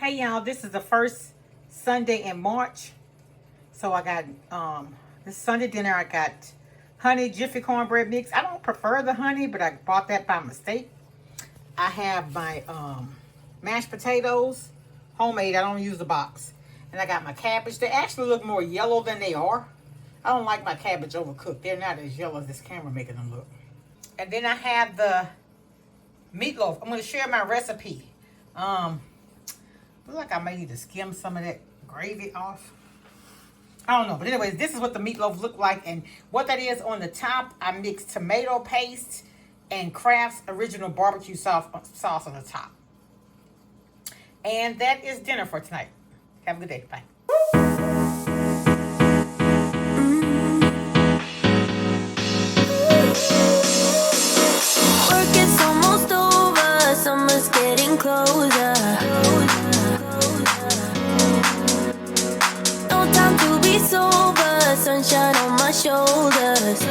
Hey y'all, this is the first Sunday in March. So I got this Sunday dinner. I got honey jiffy cornbread mix. I don't prefer the honey, but I bought that by mistake. I have my mashed potatoes, homemade. I don't use the box. And I got my cabbage. They actually look more yellow than they are. I don't like my cabbage overcooked. They're not as yellow as this camera making them look. And then I have the meatloaf. I'm going to share my recipe. Looks like I may need to skim some of that gravy off. I don't know. But anyways, this is what the meatloaf look like. And what that is, on the top, I mixed tomato paste and Kraft's original barbecue sauce on the top. And that is dinner for tonight. Have a good day. Bye. Work is almost over, summer's getting closer. No time to be sober, sunshine on my shoulders.